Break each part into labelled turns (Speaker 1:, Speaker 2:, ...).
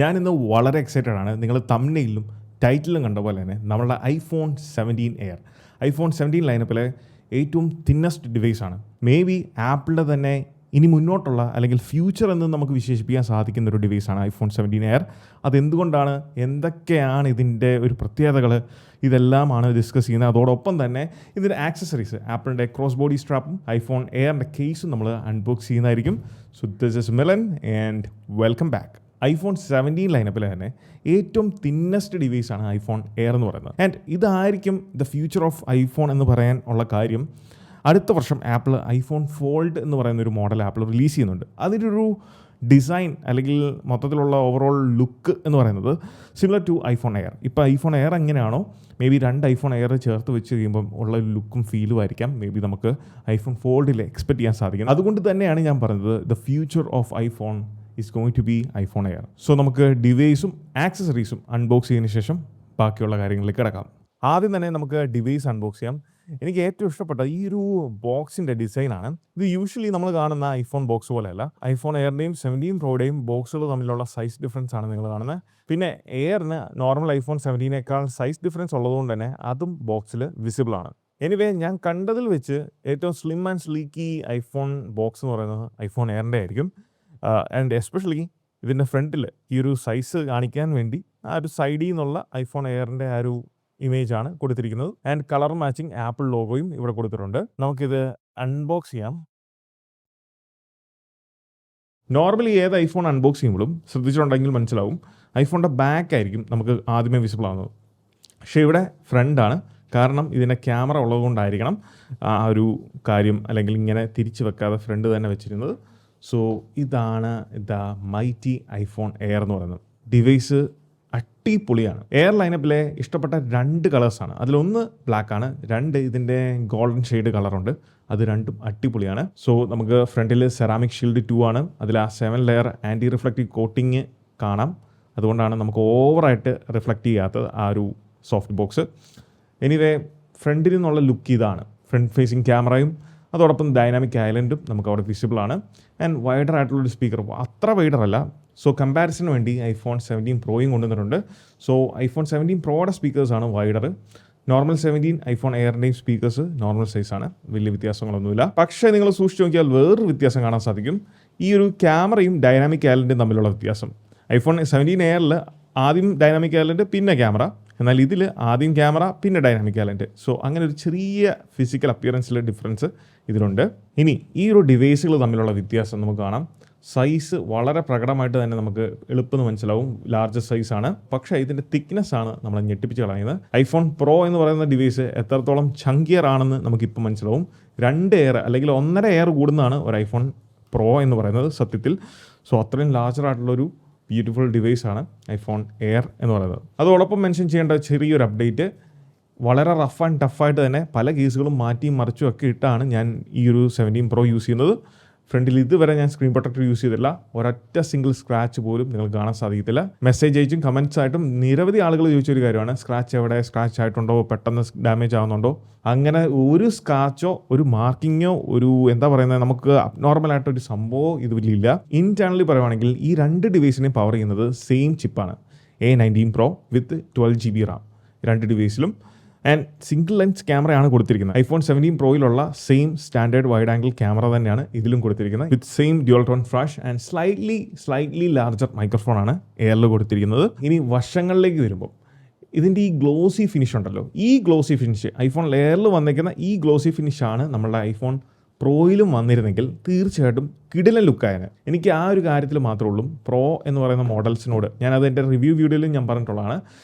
Speaker 1: ഞാനിന്ന് വളരെ എക്സൈറ്റഡ് ആണ്. നിങ്ങൾ തംബ്നെയിലും ടൈറ്റിലും കണ്ട പോലെ തന്നെ നമ്മളുടെ ഐഫോൺ 17 എയർ ഐഫോൺ 17 ലൈനപ്പിലെ ഏറ്റവും തിന്നസ്റ്റ് ഡിവൈസാണ്. മേ ബി ആപ്പിളിൻ്റെ തന്നെ ഇനി മുന്നോട്ടുള്ള അല്ലെങ്കിൽ ഫ്യൂച്ചർ എന്ന് നമുക്ക് വിശേഷിപ്പിക്കാൻ സാധിക്കുന്ന ഒരു ഡിവൈസാണ് ഐഫോൺ 17 എയർ. അതെന്തുകൊണ്ടാണ്, എന്തൊക്കെയാണ് ഇതിൻ്റെ ഒരു പ്രത്യേകതകൾ, ഇതെല്ലാമാണ് ഡിസ്കസ് ചെയ്യുന്നത്. അതോടൊപ്പം തന്നെ ഇതിൻ്റെ ആക്സസറീസ്, ആപ്പിളിൻ്റെ ക്രോസ് ബോഡി സ്ട്രാപ്പും ഐഫോൺ എയറിൻ്റെ കേസും നമ്മൾ അൺബോക്സ് ചെയ്യുന്നതായിരിക്കും. So this is Milan and welcome back. IPhone 17 ലൈനപ്പിൽ തന്നെ ഏറ്റവും തിന്നസ്റ്റ് ഡിവൈസാണ് ഐഫോൺ എയർ എന്ന് പറയുന്നത്. ആൻഡ് ഇതായിരിക്കും ദ ഫ്യൂച്ചർ ഓഫ് ഐഫോൺ എന്ന് പറയാൻ ഉള്ള കാര്യം. അടുത്ത വർഷം ആപ്പിൾ ഐഫോൺ ഫോൾഡ് എന്ന് പറയുന്ന ഒരു മോഡൽ ആപ്പിൾ റിലീസ് ചെയ്യുന്നുണ്ട്. അതിനൊരു ഡിസൈൻ അല്ലെങ്കിൽ മൊത്തത്തിലുള്ള ഓവറോൾ ലുക്ക് എന്ന് പറയുന്നത് സിമിലർ ടു ഐഫോൺ എയർ. ഇപ്പോൾ ഐഫോൺ എയർ എങ്ങനെയാണോ മേ ബി രണ്ട് ഐഫോൺ എയർ ചേർത്ത് വെച്ച് കഴിയുമ്പം ഉള്ള ലുക്കും ഫീലും ആയിരിക്കാം മേ ബി നമുക്ക് ഐഫോൺ ഫോൾഡിൽ എക്സ്പെക്ട് ചെയ്യാൻ സാധിക്കും. അതുകൊണ്ട് തന്നെയാണ് ഞാൻ പറഞ്ഞത് the future of iPhone is going to be iPhone air. So നമുക്ക് ഡിവൈസും ആക്സസറീസും അൺബോക്സ് ചെയ്തതിന് ശേഷം ബാക്കിയുള്ള കാര്യങ്ങളിലേക്ക് കിടക്കാം. ആദ്യം തന്നെ നമുക്ക് ഡിവൈസ് അൺബോക്സ് ചെയ്യാം. എനിക്ക് ഏറ്റവും ഇഷ്ടപ്പെട്ട ഈ ഒരു ബോക്സിൻ്റെ ഡിസൈനാണ്. ഇത് യൂഷ്വലി നമ്മൾ കാണുന്ന ഐഫോൺ ബോക്സ് പോലെയല്ല. ഐഫോൺ എയറിൻ്റെയും 17 പ്രോയുടെയും ബോക്സുകൾ തമ്മിലുള്ള സൈസ് ഡിഫറൻസ് ആണ് നിങ്ങൾ കാണുന്നത്. പിന്നെ എയറിന് നോർമൽ ഐഫോൺ 17നേക്കാൾ സൈസ് ഡിഫറൻസ് ഉള്ളതുകൊണ്ട് തന്നെ അതും ബോക്സിൽ വിസിബിൾ ആണ്. എനിവേ ഞാൻ കണ്ടതിൽ വെച്ച് ഏറ്റവും സ്ലിം ആൻഡ് സ്ലീക്കി ഐഫോൺ ബോക്സ് എന്ന് പറയുന്നത് ഐഫോൺ എയറിൻ്റെ ആയിരിക്കും. ആൻഡ് എസ്പെഷ്യലി ഇതിൻ്റെ ഫ്രണ്ടിൽ ഈ ഒരു സൈസ് കാണിക്കാൻ വേണ്ടി ആ ഒരു സൈഡിൽ നിന്നുള്ള ഐഫോൺ എയറിൻ്റെ ആ ഒരു ഇമേജാണ് കൊടുത്തിരിക്കുന്നത്. ആൻഡ് കളർ മാച്ചിങ് ആപ്പിൾ ലോഗോയും ഇവിടെ കൊടുത്തിട്ടുണ്ട്. നമുക്കിത് അൺബോക്സ് ചെയ്യാം. നോർമലി ഏത് ഐഫോൺ അൺബോക്സ് ചെയ്യുമ്പോഴും ശ്രദ്ധിച്ചിട്ടുണ്ടെങ്കിൽ മനസ്സിലാവും ഐഫോണിൻ്റെ ബാക്ക് ആയിരിക്കും നമുക്ക് ആദ്യമേ വിസിബിൾ ആകുന്നത്. പക്ഷേ ഇവിടെ ഫ്രണ്ടാണ്. കാരണം ഇതിൻ്റെ ക്യാമറ ഉള്ളതുകൊണ്ടായിരിക്കണം ആ ഒരു കാര്യം, അല്ലെങ്കിൽ ഇങ്ങനെ തിരിച്ച് വെക്കാതെ ഫ്രണ്ട് തന്നെ വെച്ചിരുന്നത്. സോ ഇതാണ് ദ മൈറ്റി ഐഫോൺ എയർ എന്ന് പറയുന്നത്. ഡിവൈസ് അടിപൊളിയാണ്. എയർ ലൈനപ്പിലെ ഇഷ്ടപ്പെട്ട 2 കളേഴ്സാണ്. അതിലൊന്ന് ബ്ലാക്ക് ആണ്, 2 ഇതിൻ്റെ ഗോൾഡൻ ഷെയ്ഡ് കളറുണ്ട്. അത് രണ്ടും അടിപൊളിയാണ്. സോ നമുക്ക് ഫ്രണ്ടിൽ സെറാമിക് ഷീൽഡ് 2 ആണ്. അതിൽ ആ 7 ലെയർ ആൻറ്റി റിഫ്ലക്റ്റീവ് കോട്ടിങ് കാണാം. അതുകൊണ്ടാണ് നമുക്ക് ഓവറായിട്ട് റിഫ്ലക്റ്റ് ചെയ്യാത്തത് ആ ഒരു സോഫ്റ്റ് ബോക്സ്. എനിവേ ഫ്രണ്ടിൽ നിന്നുള്ള ലുക്ക് ഇതാണ്. ഫ്രണ്ട് ഫേസിങ് ക്യാമറയും അതോടൊപ്പം ഡൈനാമിക് ഐലൻഡും നമുക്ക് അവിടെ വിസിബിൾ ആണ്. ആൻഡ് വൈഡർ ആയിട്ടുള്ളൊരു സ്പീക്കർ, അത്ര വൈഡർ അല്ല. സോ കമ്പാരിസന് വേണ്ടി ഐഫോൺ 17 പ്രോയും കൊണ്ടുവന്നിട്ടുണ്ട്. സോ ഐഫോൺ 17 പ്രോയുടെ സ്പീക്കേഴ്സാണ് വൈഡർ. നോർമൽ 17 ഐഫോൺ എയറിൻ്റെയും സ്പീക്കേഴ്സ് നോർമൽ സൈസാണ്. വലിയ വ്യത്യാസങ്ങളൊന്നുമില്ല. പക്ഷേ നിങ്ങൾ സൂക്ഷിച്ച് നോക്കിയാൽ വേറൊരു വ്യത്യാസം കാണാൻ സാധിക്കും. ഈ ഒരു ക്യാമറയും ഡൈനാമിക് ഐലൻഡും തമ്മിലുള്ള വ്യത്യാസം. ഐഫോൺ 17 എയറിൽ ആദ്യം ഡൈനാമിക് ഐലൻഡ് പിന്നെ ക്യാമറ, എന്നാൽ ഇതിൽ ആദ്യം ക്യാമറ പിന്നെ ഡൈനാമിക് ഐലൻഡ്. സോ അങ്ങനെ ഒരു ചെറിയ ഫിസിക്കൽ അപ്പിയറൻസിലെ ഡിഫറൻസ് ഇതിലുണ്ട്. ഇനി ഈ ഒരു ഡിവൈസുകൾ തമ്മിലുള്ള വ്യത്യാസം നമുക്ക് കാണാം. സൈസ് വളരെ പ്രകടമായിട്ട് തന്നെ നമുക്ക് എളുപ്പമെന്ന് മനസ്സിലാവും. ലാർജസ്റ്റ് സൈസാണ്. പക്ഷേ ഇതിൻ്റെ തിക്നെസ് ആണ് നമ്മളെ ഞെട്ടിപ്പിച്ച് കളയുന്നത്. ഐഫോൺ പ്രോ എന്ന് പറയുന്ന ഡിവൈസ് എത്രത്തോളം ചങ്കിയർ ആണെന്ന് നമുക്കിപ്പോൾ മനസ്സിലാവും. 2 എയർ അല്ലെങ്കിൽ 1.5 എയർ കൂടുന്നതാണ് ഒരു ഐഫോൺ പ്രോ എന്ന് പറയുന്നത് സത്യത്തിൽ. സോ അത്രയും ലാർജറായിട്ടുള്ളൊരു ബ്യൂട്ടിഫുൾ ഡിവൈസാണ് ഐഫോൺ എയർ എന്ന് പറയുന്നത്. അതോടൊപ്പം മെൻഷൻ ചെയ്യേണ്ട ചെറിയൊരു അപ്ഡേറ്റ്, വളരെ റഫ് ആൻഡ് ടഫായിട്ട് തന്നെ പല കേസുകളും മാറ്റിയും മറിച്ചും ഒക്കെ ഇട്ടാണ് ഞാൻ ഈ ഒരു 17 പ്രോ യൂസ് ചെയ്യുന്നത്. ഫ്രണ്ടിൽ ഇതുവരെ ഞാൻ സ്ക്രീൻ പ്രൊട്ടക്ടർ യൂസ് ചെയ്തില്ല. ഒരൊറ്റ സിംഗിൾ സ്ക്രാച്ച് പോലും നിങ്ങൾക്ക് കാണാൻ സാധിക്കത്തില്ല. മെസ്സേജ് അയച്ചും കമൻറ്റ്സ് ആയിട്ടും നിരവധി ആളുകൾ ചോദിച്ചൊരു കാര്യമാണ്, സ്ക്രാച്ച് എവിടെ, സ്ക്രാച്ച് ആയിട്ടുണ്ടോ, പെട്ടെന്ന് ഡാമേജ് ആവുന്നുണ്ടോ. അങ്ങനെ ഒരു സ്ക്രാച്ചോ ഒരു മാർക്കിങ്ങോ ഒരു എന്താ പറയുന്നത് നമുക്ക് അബ്നോർമലായിട്ടൊരു സംഭവം ഇതിലില്ല. ഇൻറ്റേർണലി പറയുവാണെങ്കിൽ ഈ 2 ഡിവൈസിനെയും പവർ ചെയ്യുന്നത് സെയിം ചിപ്പാണ്. A19 Pro with 12 GB RAM 2 ഡിവൈസിലും. ആൻഡ് സിംഗിൾ ലെൻസ് ക്യാമറയാണ് കൊടുത്തിരിക്കുന്നത്. ഐഫോൺ 17 പ്രോയിലുള്ള same standard wide angle camera തന്നെയാണ് ഇതിലും കൊടുത്തിരിക്കുന്നത്. With same dual tone flash and slightly larger മൈക്രോഫോണാണ് എയറിൽ കൊടുത്തിരിക്കുന്നത്. ഇനി വശങ്ങളിലേക്ക് വരുമ്പോൾ ഇതിൻ്റെ ഈ ഗ്ലോസി ഫിനിഷ് ഉണ്ടല്ലോ, ഈ ഗ്ലോസി ഫിനിഷ് ഐഫോൺ എയറിൽ വന്നിരിക്കുന്ന ഈ ഗ്ലോസി ഫിനിഷാണ് നമ്മളുടെ ഐഫോൺ പ്രോയിലും വന്നിരുന്നെങ്കിൽ തീർച്ചയായിട്ടും കിടിലൻ ലുക്കായാണ്. എനിക്ക് ആ ഒരു കാര്യത്തിൽ മാത്രമേ ഉള്ളൂ പ്രോ എന്ന് പറയുന്ന മോഡൽസിനോട്, ഞാനത് എൻ്റെ റിവ്യൂ വീഡിയോയിലും ഞാൻ പറഞ്ഞിട്ടുള്ളതാണ്,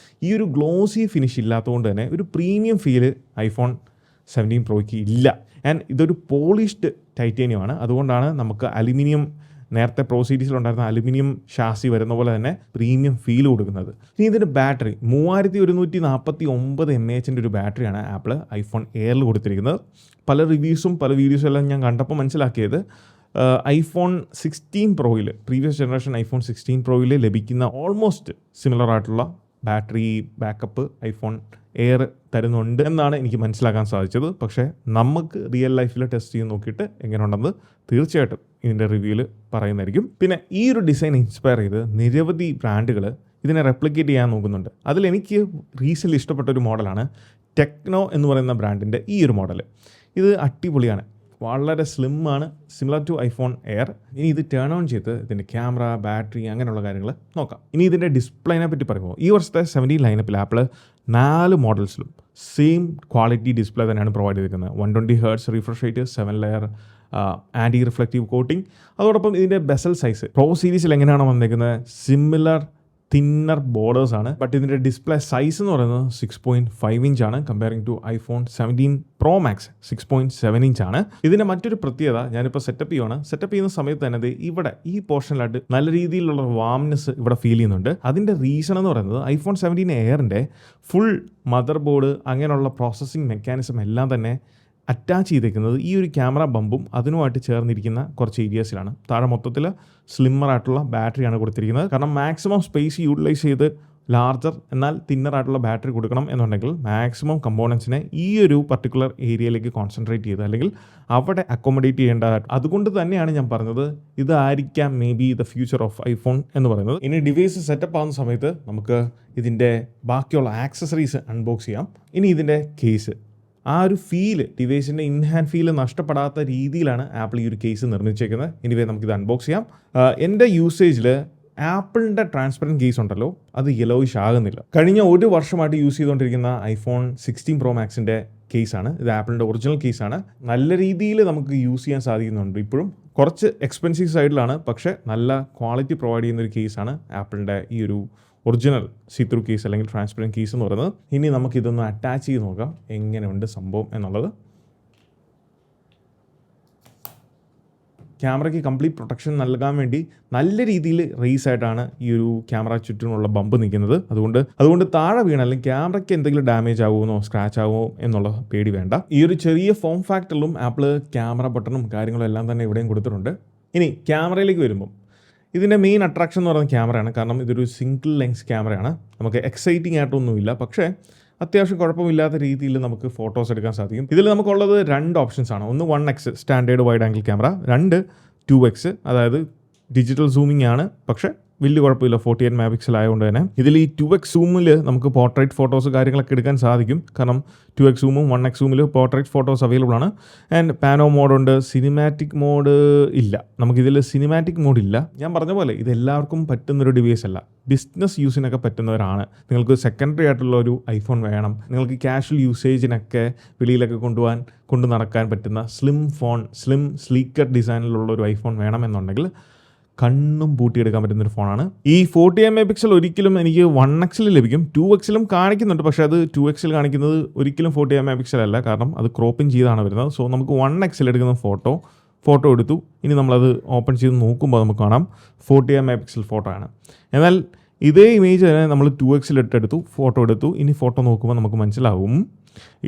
Speaker 1: ഈ ഒരു ഗ്ലോസി ഫിനിഷ് ഇല്ലാത്തതുകൊണ്ട് തന്നെ ഒരു പ്രീമിയം ഫീല് ഐഫോൺ 17 പ്രോയ്ക്ക് ഇല്ല. ആൻഡ് ഇതൊരു പോളിഷ്ഡ് ടൈറ്റേനിയമാണ്. അതുകൊണ്ടാണ് നമുക്ക് അലുമിനിയം, നേരത്തെ പ്രോ സീരീസിലുണ്ടായിരുന്ന അലുമിനിയം ഷാസി വരുന്ന പോലെ തന്നെ പ്രീമിയം ഫീൽ കൊടുക്കുന്നത്. ഇനി ഇതിൻ്റെ ബാറ്ററി 3149 mAh ഒരു ബാറ്ററിയാണ് ആപ്പിൾ ഐഫോൺ എയറിൽ കൊടുത്തിരിക്കുന്നത്. പല റിവ്യൂസും പല വീഡിയോസും എല്ലാം ഞാൻ കണ്ടപ്പോൾ മനസ്സിലാക്കിയത് ഐഫോൺ 16 പ്രോയിൽ, പ്രീവിയസ് ജനറേഷൻ ഐഫോൺ 16 പ്രോയിൽ ലഭിക്കുന്ന ഓൾമോസ്റ്റ് സിമിലർ ആയിട്ടുള്ള ബാറ്ററി ബാക്കപ്പ് ഐഫോൺ എയർ തരുന്നുണ്ട് എന്നാണ് എനിക്ക് മനസ്സിലാക്കാൻ സാധിച്ചത്. പക്ഷേ നമുക്ക് റിയൽ ലൈഫിൽ ടെസ്റ്റ് ചെയ്ത് നോക്കിയിട്ട് എങ്ങനെയുണ്ടെന്ന് തീർച്ചയായിട്ടും ഇതിൻ്റെ റിവ്യൂവിൽ പറയുന്നതായിരിക്കും. പിന്നെ ഈ ഒരു ഡിസൈൻ ഇൻസ്പയർ ചെയ്ത് നിരവധി ബ്രാൻഡുകൾ ഇതിനെ റെപ്ലിക്കേറ്റ് ചെയ്യാൻ നോക്കുന്നുണ്ട്. അതിലെനിക്ക് റീസെൻ്റ്ലി ഇഷ്ടപ്പെട്ട ഒരു മോഡലാണ് ടെക്നോ എന്ന് പറയുന്ന ബ്രാൻഡിൻ്റെ ഈ ഒരു മോഡൽ. ഇത് അടിപൊളിയാണ്, വളരെ സ്ലിമ്മാണ്, സിമിലർ ടു ഐഫോൺ എയർ. ഇനി ഇത് ടേൺ ഓൺ ചെയ്ത് ഇതിൻ്റെ ക്യാമറ, ബാറ്ററി അങ്ങനെയുള്ള കാര്യങ്ങൾ നോക്കാം. ഇനി ഇതിൻ്റെ ഡിസ്പ്ലേനെ പറ്റി പറയുമ്പോൾ ഈ വർഷത്തെ 17 ലൈനപ്പിൽ ആപ്പിൾ 4 മോഡൽസിലും സെയിം ക്വാളിറ്റി ഡിസ്പ്ലേ തന്നെയാണ് പ്രൊവൈഡ് ചെയ്തിരിക്കുന്നത്. 120 Hz refresh rate, 7 layer anti reflective coating. അതോടൊപ്പം ഇതിൻ്റെ ബെസൽ സൈസ് പ്രോ സീരീസിൽ എങ്ങനെയാണ് വന്നിരിക്കുന്നത്, സിമിലർ തിന്നർ ബോർഡേഴ്സ് ആണ്. ബട്ട് ഇതിൻ്റെ ഡിസ്പ്ലേ സൈസ് എന്ന് പറയുന്നത് 6.5 ഇഞ്ച് ആണ്, comparing to iPhone 17 Pro Max 6.7 inch ആണ്. ഇതിൻ്റെ മറ്റൊരു പ്രത്യേകത, ഞാനിപ്പോൾ സെറ്റപ്പ് ചെയ്യുന്ന സമയത്ത് തന്നെ ഇവിടെ ഈ പോർഷനിലായിട്ട് നല്ല രീതിയിലുള്ള വാംനെസ് ഇവിടെ ഫീൽ ചെയ്യുന്നുണ്ട്. അതിൻ്റെ റീസൺ എന്ന് പറയുന്നത് ഐഫോൺ 17 എയറിൻ്റെ ഫുൾ മദർ ബോർഡ് അങ്ങനെയുള്ള പ്രോസസ്സിംഗ് മെക്കാനിസം എല്ലാം തന്നെ അറ്റാച്ച് ചെയ്തേക്കുന്നത് ഈ ഒരു ക്യാമറ ബമ്പും അതിനുമായിട്ട് ചേർന്നിരിക്കുന്ന കുറച്ച് ഏരിയാസിലാണ്. താഴെ മൊത്തത്തിൽ സ്ലിമ്മറായിട്ടുള്ള ബാറ്ററിയാണ് കൊടുത്തിരിക്കുന്നത്. കാരണം മാക്സിമം സ്പേസ് യൂട്ടിലൈസ് ചെയ്ത് ലാർജർ എന്നാൽ തിന്നറായിട്ടുള്ള ബാറ്ററി കൊടുക്കണം എന്നുണ്ടെങ്കിൽ മാക്സിമം കമ്പോണൻസിനെ ഈ ഒരു പർട്ടിക്കുലർ ഏരിയയിലേക്ക് കോൺസെൻട്രേറ്റ് ചെയ്ത് അല്ലെങ്കിൽ അവിടെ അക്കോമഡേറ്റ് ചെയ്യേണ്ടതായിട്ട്. അതുകൊണ്ട് തന്നെയാണ് ഞാൻ പറഞ്ഞത് ഇതായിരിക്കാം may be the future of iPhone എന്ന് പറയുന്നത്. ഇനി ഡിവൈസ് സെറ്റപ്പ് ആവുന്ന സമയത്ത് നമുക്ക് ഇതിൻ്റെ ബാക്കിയുള്ള ആക്സസറീസ് അൺബോക്സ് ചെയ്യാം. ഇനി ഇതിൻ്റെ കേസ്, ആ ഒരു ഫീല്, ഡിവൈസിൻ്റെ ഇൻഹാൻഡ് ഫീല് നഷ്ടപ്പെടാത്ത രീതിയിലാണ് ആപ്പിൾ ഈ ഒരു കേസ് നിർമ്മിച്ചേക്കുന്നത്. എനിവേ നമുക്കിത് അൺബോക്സ് ചെയ്യാം. എൻ്റെ യൂസേജിൽ ആപ്പിളിൻ്റെ ട്രാൻസ്പെറൻറ്റ് കേസ് ഉണ്ടല്ലോ, അത് യെലോയിഷ് ആകുന്നില്ല. കഴിഞ്ഞ 1 വർഷമായിട്ട് യൂസ് ചെയ്തുകൊണ്ടിരിക്കുന്ന ഐഫോൺ 16 Pro Maxൻ്റെ കേസാണ് ഇത്. ആപ്പിളിൻ്റെ ഒറിജിനൽ കേസാണ്. നല്ല രീതിയിൽ നമുക്ക് യൂസ് ചെയ്യാൻ സാധിക്കുന്നുണ്ട്. ഇപ്പോഴും കുറച്ച് എക്സ്പെൻസീവ് സൈഡിലാണ്, പക്ഷേ നല്ല ക്വാളിറ്റി പ്രൊവൈഡ് ചെയ്യുന്ന ഒരു കേസാണ് ആപ്പിളിൻ്റെ ഈ ഒരു ഒറിജിനൽ സീത്രൂ കേസ് അല്ലെങ്കിൽ ട്രാൻസ്പെറൻറ്റ് കേസ് എന്ന് പറയുന്നത്. ഇനി നമുക്കിതൊന്ന് അറ്റാച്ച് ചെയ്ത് നോക്കാം എങ്ങനെയുണ്ട് സംഭവം എന്നുള്ളത്. ക്യാമറയ്ക്ക് കംപ്ലീറ്റ് പ്രൊട്ടക്ഷൻ നൽകാൻ വേണ്ടി നല്ല രീതിയിൽ റേസ് ആയിട്ടാണ് ഈ ഒരു ക്യാമറ ചുറ്റിനുള്ള ബമ്പ് നിൽക്കുന്നത്. അതുകൊണ്ട് താഴെ വീണ അല്ലെങ്കിൽ ക്യാമറയ്ക്ക് എന്തെങ്കിലും ഡാമേജ് ആകുമോ, സ്ക്രാച്ച് ആകുമോ എന്നുള്ള പേടി വേണ്ട. ഈ ഒരു ചെറിയ ഫോം ഫാക്ടറിലും ആപ്പിൾ ക്യാമറ ബട്ടണും കാര്യങ്ങളും എല്ലാം തന്നെ ഇവിടെയും കൊടുത്തിട്ടുണ്ട്. ഇനി ക്യാമറയിലേക്ക് വരുമ്പം ഇതിൻ്റെ മെയിൻ അട്രാക്ഷൻ എന്ന് പറയുന്നത് ക്യാമറയാണ്. കാരണം ഇതൊരു സിംഗിൾ ലെൻസ് ക്യാമറയാണ്. നമുക്ക് എക്സൈറ്റിംഗ് ആയിട്ടൊന്നുമില്ല, പക്ഷേ അത്യാവശ്യം കുഴപ്പമില്ലാത്ത രീതിയിൽ നമുക്ക് ഫോട്ടോസ് എടുക്കാൻ സാധിക്കും. ഇതിൽ നമുക്കുള്ളത് 2 ഓപ്ഷൻസ് ആണ്. ഒന്ന് 1x standard wide angle camera, 2 2x അതായത് ഡിജിറ്റൽ സൂമിംഗ് ആണ്. പക്ഷേ വലിയ കുഴപ്പമില്ല, 48 MP ആയതുകൊണ്ട് തന്നെ ഇതിൽ ഈ 2x സൂമിൽ നമുക്ക് പോർട്രേറ്റ് ഫോട്ടോസ് കാര്യങ്ങളൊക്കെ എടുക്കാൻ സാധിക്കും. കാരണം 2x സൂമും 1x സൂമിൽ പോർട്രേറ്റ് ഫോട്ടോസ് അവൈലബിൾ ആണ്. ആൻഡ് പാനോ മോഡുണ്ട്, സിനിമാറ്റിക് മോഡ് ഇല്ല. നമുക്കിതിൽ സിനിമാറ്റിക് മോഡ് ഇല്ല. ഞാൻ പറഞ്ഞ പോലെ ഇത് എല്ലാവർക്കും പറ്റുന്നൊരു ഡിവൈസ് അല്ല. ബിസിനസ് യൂസിനൊക്കെ പറ്റുന്നവരാണ്. നിങ്ങൾക്ക് സെക്കൻഡറി ആയിട്ടുള്ള ഒരു ഐഫോൺ വേണം, നിങ്ങൾക്ക് കാഷ്വൽ യൂസേജിനൊക്കെ വെളിയിലൊക്കെ കൊണ്ടു നടക്കാൻ പറ്റുന്ന സ്ലിം സ്ലീക്കർ ഡിസൈനിലുള്ള ഒരു ഐഫോൺ വേണമെന്നുണ്ടെങ്കിൽ കണ്ണും പൂട്ടിയെടുക്കാൻ പറ്റുന്നൊരു ഫോണാണ്. ഈ 48 MP ഒരിക്കലും എനിക്ക് 1x ലഭിക്കും, 2x കാണിക്കുന്നുണ്ട്. പക്ഷേ അത് 2x കാണിക്കുന്നത് ഒരിക്കലും 48 MP അല്ല, കാരണം അത് ക്രോപ്പിംഗ് ചെയ്താണ് വരുന്നത്. സോ നമുക്ക് 1x എടുക്കുന്ന ഫോട്ടോ എടുത്തു. ഇനി നമ്മളത് ഓപ്പൺ ചെയ്ത് നോക്കുമ്പോൾ നമുക്ക് കാണാം 48 MP ഫോട്ടോ ആണ്. എന്നാൽ ഇതേ ഇമേജ് തന്നെ നമ്മൾ 2x ഫോട്ടോ എടുത്തു. ഇനി ഫോട്ടോ നോക്കുമ്പോൾ നമുക്ക് മനസ്സിലാവും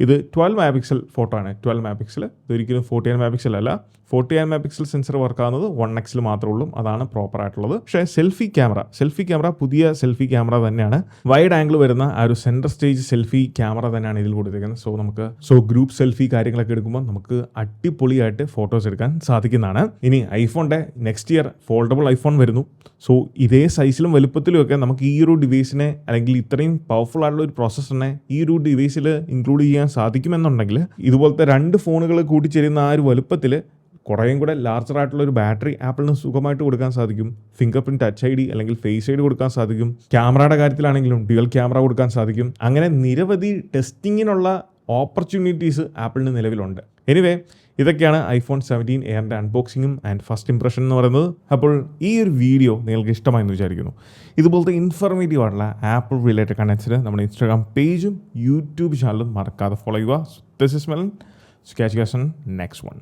Speaker 1: ഇത് 12 MP ഫോട്ടോ ആണ്. 12 MP ഇതൊരിക്കലും 48 MP അല്ല. 48 MP സെൻസർ വർക്ക് ആകുന്നത് 1x മാത്രമേ ഉള്ളൂ. അതാണ് പ്രോപ്പർ ആയിട്ടുള്ളത്. പക്ഷേ സെൽഫി ക്യാമറ പുതിയ സെൽഫി ക്യാമറ തന്നെയാണ്. വൈഡ് ആംഗിൾ വരുന്ന ആ ഒരു സെൻറ്റർ സ്റ്റേജ് സെൽഫി ക്യാമറ തന്നെയാണ് ഇതിൽ കൊടുത്തിരിക്കുന്നത്. സോ ഗ്രൂപ്പ് സെൽഫി കാര്യങ്ങളൊക്കെ എടുക്കുമ്പോൾ നമുക്ക് അടിപൊളിയായിട്ട് ഫോട്ടോസ് എടുക്കാൻ സാധിക്കുന്നതാണ്. ഇനി ഐഫോണിൻ്റെ നെക്സ്റ്റ് ഇയർ ഫോൾഡബിൾ ഐഫോൺ വരുന്നു. സോ ഇതേ സൈസിലും വലുപ്പത്തിലും ഒക്കെ നമുക്ക് ഈ ഒരു ഡിവൈസിനെ അല്ലെങ്കിൽ ഇത്രയും പവർഫുൾ ആയിട്ടുള്ള ഒരു പ്രോസസ്സറിനെ ഈ ഒരു ഡിവൈസിൽ ഇൻക്ലൂഡ് ചെയ്യാൻ സാധിക്കുമെന്നുണ്ടെങ്കിൽ ഇതുപോലത്തെ 2 ഫോണുകൾ കൂട്ടിച്ചേരുന്ന ആ ഒരു വലുപ്പത്തിൽ കുറേയും കൂടെ ലാർജർ ആയിട്ടുള്ള ഒരു ബാറ്ററി ആപ്പിളിന് സുഖമായിട്ട് കൊടുക്കാൻ സാധിക്കും. ഫിംഗർ പ്രിൻറ്റ്, ടച്ച് ID അല്ലെങ്കിൽ ഫേസ് ID കൊടുക്കാൻ സാധിക്കും. ക്യാമറയുടെ കാര്യത്തിലാണെങ്കിലും ഡ്യുവൽ ക്യാമറ കൊടുക്കാൻ സാധിക്കും. അങ്ങനെ നിരവധി ടെസ്റ്റിങ്ങിനുള്ള ഓപ്പർച്യൂണിറ്റീസ് ആപ്പിളിന് നിലവിലുണ്ട്. എനിവേ ഇതൊക്കെയാണ് ഐഫോൺ 17 എയറിൻ്റെ അൺബോക്സിങ്ങും ആൻഡ് ഫസ്റ്റ് ഇംപ്രഷൻ എന്ന് പറയുന്നത്. അപ്പോൾ ഈ ഒരു വീഡിയോ നിങ്ങൾക്ക് ഇഷ്ടമായെന്ന് വിചാരിക്കുന്നു. ഇതുപോലത്തെ ഇൻഫോർമേറ്റീവ് ആയിട്ടുള്ള ആപ്പിൾ റിലേറ്റഡ് കണ്ടൻസിന് നമ്മുടെ ഇൻസ്റ്റാഗ്രാം പേജും യൂട്യൂബ് ചാനലും മറക്കാതെ ഫോളോ ചെയ്യുക. This is melon. Catch you guys on next one.